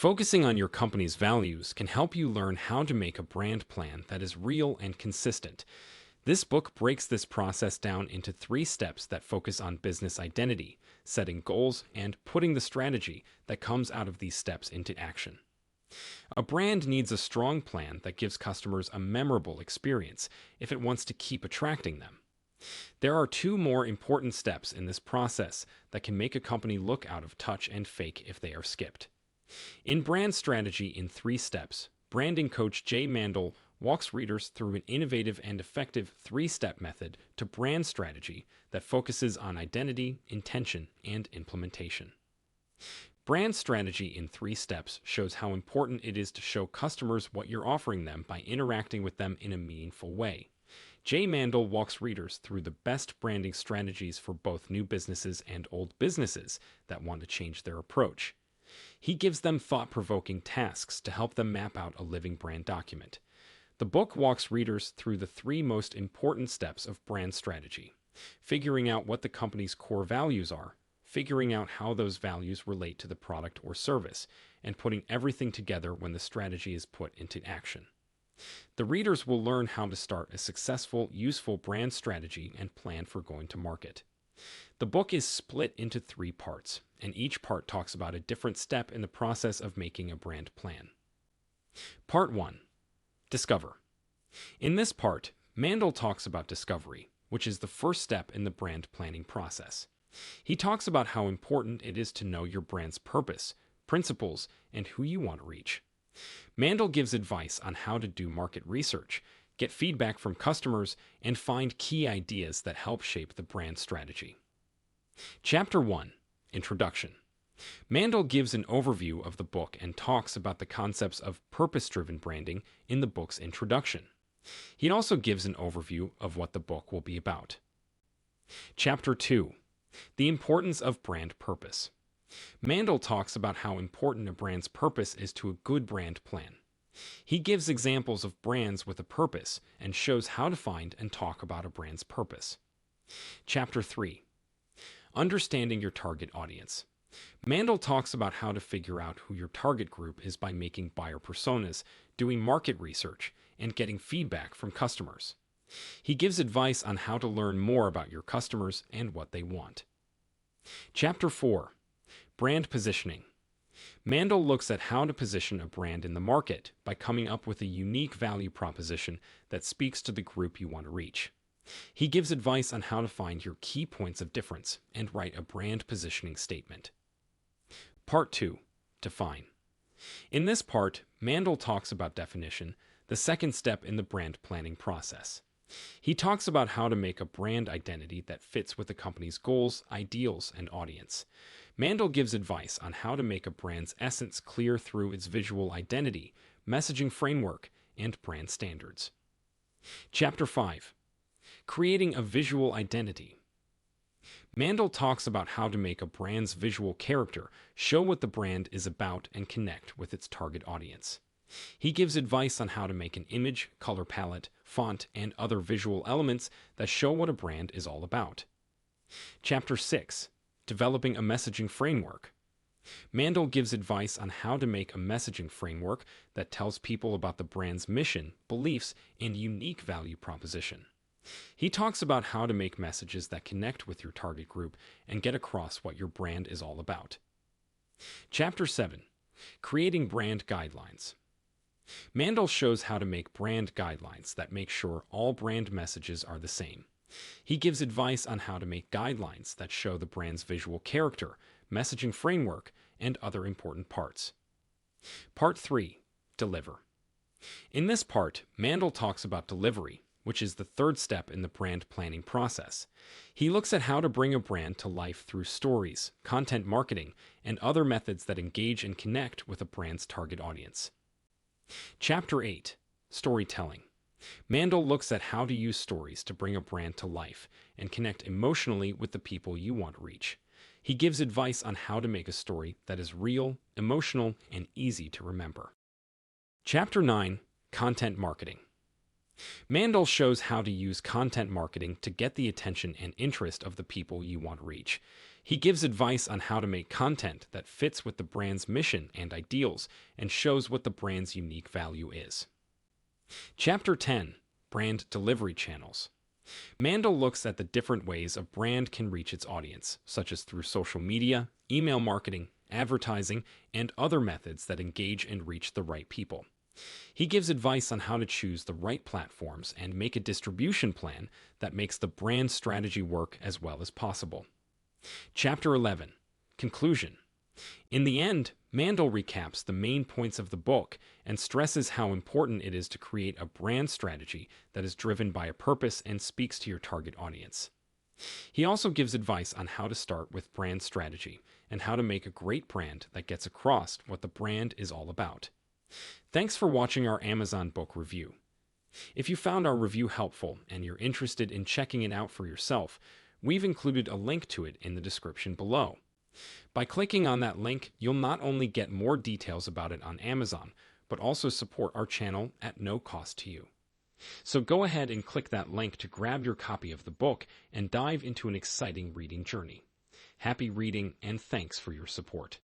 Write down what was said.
Focusing on your company's values can help you learn how to make a brand plan that is real and consistent. This book breaks this process down into 3 steps that focus on business identity, setting goals, and putting the strategy that comes out of these steps into action. A brand needs a strong plan that gives customers a memorable experience if it wants to keep attracting them. There are 2 more important steps in this process that can make a company look out of touch and fake if they are skipped. In Brand Strategy in 3 Steps, branding coach Jay Mandel walks readers through an innovative and effective 3-step method to brand strategy that focuses on identity, intention, and implementation. Brand Strategy in 3 Steps shows how important it is to show customers what you're offering them by interacting with them in a meaningful way. Jay Mandel walks readers through the best branding strategies for both new businesses and old businesses that want to change their approach. He gives them thought-provoking tasks to help them map out a living brand document. The book walks readers through the 3 most important steps of brand strategy: figuring out what the company's core values are, figuring out how those values relate to the product or service, and putting everything together when the strategy is put into action. The readers will learn how to start a successful, useful brand strategy and plan for going to market. The book is split into 3 parts, and each part talks about a different step in the process of making a brand plan. Part 1. Discover. In this part, Mandel talks about discovery, which is the first step in the brand planning process. He talks about how important it is to know your brand's purpose, principles, and who you want to reach. Mandel gives advice on how to do market research, get feedback from customers, and find key ideas that help shape the brand strategy. Chapter 1. Introduction. Mandel gives an overview of the book and talks about the concepts of purpose-driven branding in the book's introduction. He also gives an overview of what the book will be about. Chapter 2. The importance of brand purpose. Mandel talks about how important a brand's purpose is to a good brand plan. He gives examples of brands with a purpose and shows how to find and talk about a brand's purpose. Chapter 3. Understanding your target audience. Mandel talks about how to figure out who your target group is by making buyer personas, doing market research, and getting feedback from customers. He gives advice on how to learn more about your customers and what they want. Chapter 4. Brand positioning. Mandel looks at how to position a brand in the market by coming up with a unique value proposition that speaks to the group you want to reach. He gives advice on how to find your key points of difference and write a brand positioning statement. Part 2. Define. In this part, Mandel talks about definition, the second step in the brand planning process. He talks about how to make a brand identity that fits with a company's goals, ideals, and audience. Mandel gives advice on how to make a brand's essence clear through its visual identity, messaging framework, and brand standards. Chapter 5. Creating a visual identity. Mandel talks about how to make a brand's visual character show what the brand is about and connect with its target audience. He gives advice on how to make an image, color palette, font, and other visual elements that show what a brand is all about. Chapter 6. Developing a messaging framework. Mandel gives advice on how to make a messaging framework that tells people about the brand's mission, beliefs, and unique value proposition. He talks about how to make messages that connect with your target group and get across what your brand is all about. Chapter 7. Creating brand guidelines. Mandel shows how to make brand guidelines that make sure all brand messages are the same. He gives advice on how to make guidelines that show the brand's visual character, messaging framework, and other important parts. Part 3. Deliver. In this part, Mandel talks about delivery, which is the third step in the brand planning process. He looks at how to bring a brand to life through stories, content marketing, and other methods that engage and connect with a brand's target audience. Chapter 8. Storytelling. Mandel looks at how to use stories to bring a brand to life and connect emotionally with the people you want to reach. He gives advice on how to make a story that is real, emotional, and easy to remember. Chapter 9. Content marketing. Mandel shows how to use content marketing to get the attention and interest of the people you want to reach. He gives advice on how to make content that fits with the brand's mission and ideals and shows what the brand's unique value is. Chapter 10: Brand Delivery Channels. Mandel looks at the different ways a brand can reach its audience, such as through social media, email marketing, advertising, and other methods that engage and reach the right people. He gives advice on how to choose the right platforms and make a distribution plan that makes the brand strategy work as well as possible. Chapter 11: Conclusion. In the end, Mandel recaps the main points of the book and stresses how important it is to create a brand strategy that is driven by a purpose and speaks to your target audience. He also gives advice on how to start with brand strategy and how to make a great brand that gets across what the brand is all about. Thanks for watching our Amazon book review. If you found our review helpful and you're interested in checking it out for yourself, we've included a link to it in the description below. By clicking on that link, you'll not only get more details about it on Amazon, but also support our channel at no cost to you. So go ahead and click that link to grab your copy of the book and dive into an exciting reading journey. Happy reading, and thanks for your support.